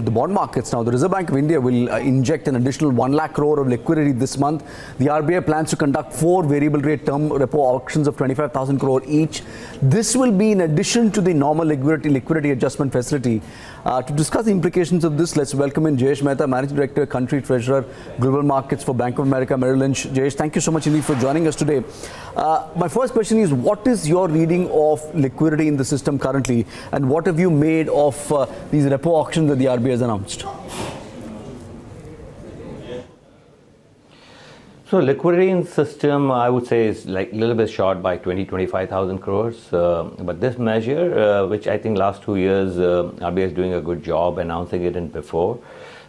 the bond markets now. The Reserve Bank of India will inject an additional 1 lakh crore of liquidity this month. The RBI plans to conduct 4 variable rate term repo auctions of 25,000 crore each. This will be in addition to the normal liquidity adjustment facility. To discuss the implications of this, let's welcome in Jayesh Mehta, Managing Director, Country Treasurer, Global Markets for Bank of America Merrill Lynch. Jayesh, thank you so much indeed for joining us today. My first question is, what is your reading of liquidity in the system currently, and what have you made of these repo auctions that the RBI has announced? So liquidity in the system, I would say, is like a little bit short by 25,000 crores. But this measure, which I think last 2 years, RBI is doing a good job announcing it in before.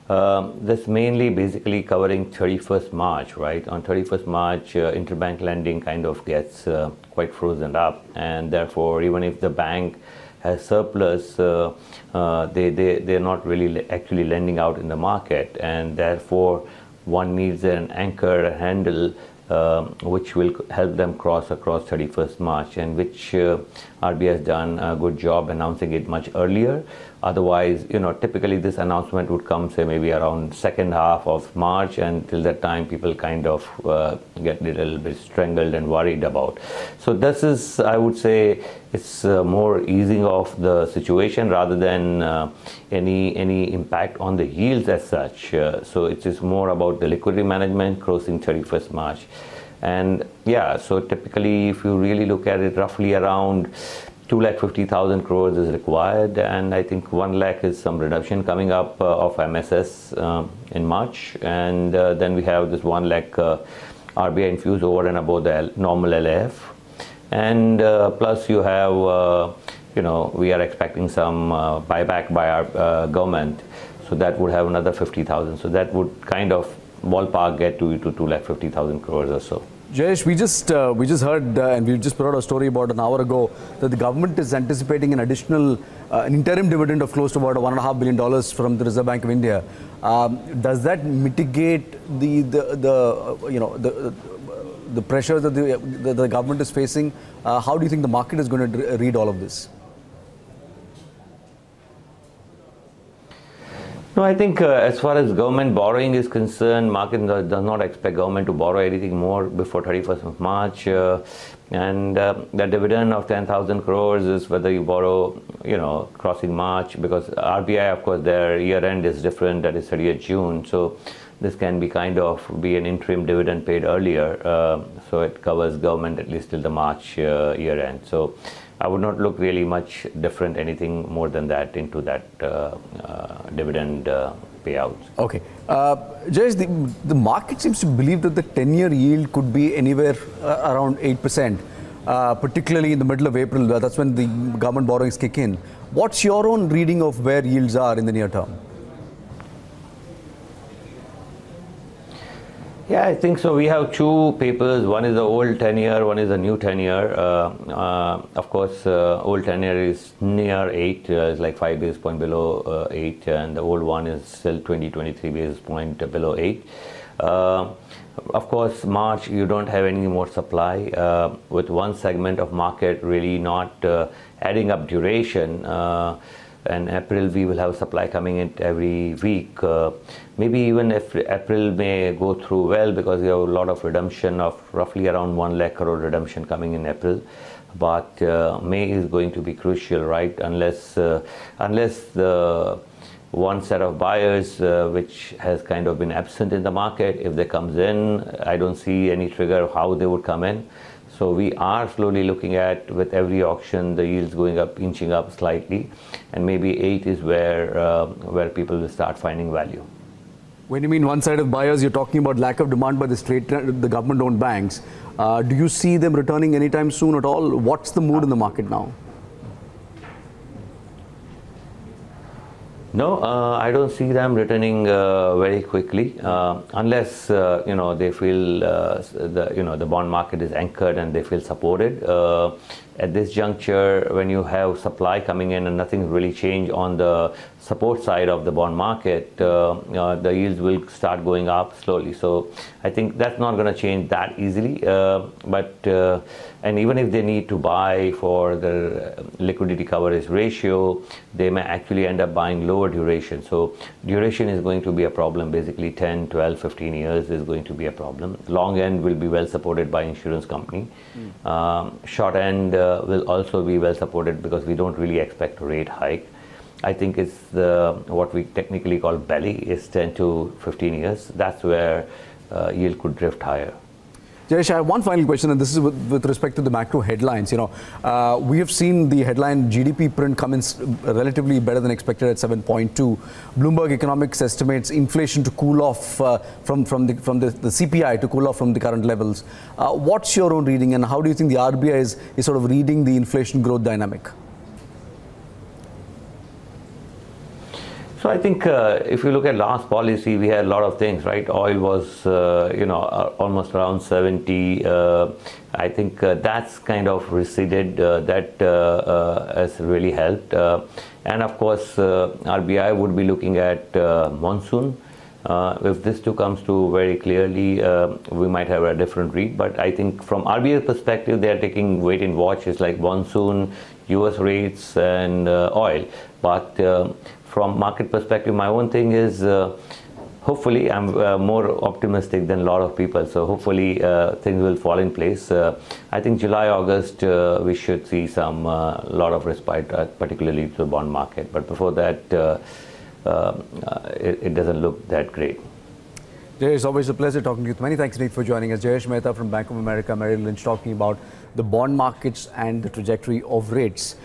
That's mainly basically covering 31st March, right? On 31st March, interbank lending kind of gets quite frozen up. And therefore, even if the bank has surplus, they're not really actually lending out in the market. And therefore, one needs an anchor, a handle, which will help them cross across 31st March, and which RBI has done a good job announcing it much earlier. Otherwise, typically this announcement would come, say, maybe around second half of March, and till that time people kind of get a little bit strangled and worried about. So this is, I would say, it's more easing of the situation rather than any impact on the yields as such. So it is more about the liquidity management crossing 31st March. And yeah, so typically if you really look at it, roughly around 250,000 crores is required, and I think 1 lakh is some reduction coming up of MSS in March, and then we have this 1 lakh RBI infused over and above the normal LAF, and plus you have we are expecting some buyback by our government, so that would have another 50,000. So that would kind of ballpark get to 250,000 crores or so. Jayesh, we just heard and we just put out a story about an hour ago that the government is anticipating an additional an interim dividend of close to about $1.5 billion from the Reserve Bank of India. Does that mitigate the pressure that the government is facing? How do you think the market is going to read all of this? No, I think as far as government borrowing is concerned, market does not expect government to borrow anything more before 31st of March. And the dividend of 10,000 crores is whether you borrow, crossing March, because RBI, of course, their year end is different, that is 30th June. So this can be be an interim dividend paid earlier. So it covers government at least till the March year end. So I would not look really much different, anything more than that, into that dividend payouts. Okay. Jayesh, the market seems to believe that the 10-year yield could be anywhere around 8%, particularly in the middle of April. That's when the government borrowings kick in. What's your own reading of where yields are in the near term? Yeah, I think so. We have two papers. One is the old 10-year, one is the new 10-year. Of course, old 10-year is near 8, it's like 5 basis points below 8, and the old one is still 23 basis points below 8. Of course, March, you don't have any more supply, with one segment of market really not adding up duration. And April, we will have supply coming in every week. Maybe even if April may go through well, because we have a lot of redemption of roughly around 1 lakh crore redemption coming in April. But May is going to be crucial, right? Unless the one set of buyers, which has kind of been absent in the market, if they comes in, I don't see any trigger of how they would come in. So we are slowly looking at, with every auction, the yields going up, inching up slightly, and maybe 8 is where people will start finding value. When you mean one side of buyers, you're talking about lack of demand by the government-owned banks. Do you see them returning anytime soon at all? What's the mood in the market now? No, I don't see them returning very quickly, unless they feel the bond market is anchored and they feel supported. At this juncture, when you have supply coming in and nothing really changed on the support side of the bond market, the yields will start going up slowly. So I think that's not going to change that easily. And even if they need to buy for the liquidity coverage ratio, they may actually end up buying lower duration. So duration is going to be a problem. Basically 10, 12, 15 years is going to be a problem. Long end will be well supported by insurance company. Short end will also be well supported because we don't really expect a rate hike. I think it's what we technically call belly is 10 to 15 years. That's where yield could drift higher. Jayesh, I have one final question, and this is with respect to the macro headlines. We have seen the headline GDP print come in relatively better than expected at 7.2. Bloomberg Economics estimates inflation to cool off from the CPI to cool off from the current levels. What's your own reading, and how do you think the RBI is sort of reading the inflation growth dynamic? So I think if you look at last policy, we had a lot of things, right? Oil was, almost around 70. I think that's kind of receded. That has really helped. And of course, RBI would be looking at monsoon. If this too comes to very clearly, we might have a different read. But I think from RBI perspective, they are taking wait and watch. It's like monsoon, US rates, and oil. But from market perspective, my own thing is hopefully I'm more optimistic than a lot of people. So hopefully things will fall in place. I think July, August, we should see some lot of respite, particularly to the bond market. But before that, it doesn't look that great. Jayesh, it's always a pleasure talking to you. Many thanks indeed for joining us. Jayesh Mehta from Bank of America, Merrill Lynch, talking about the bond markets and the trajectory of rates.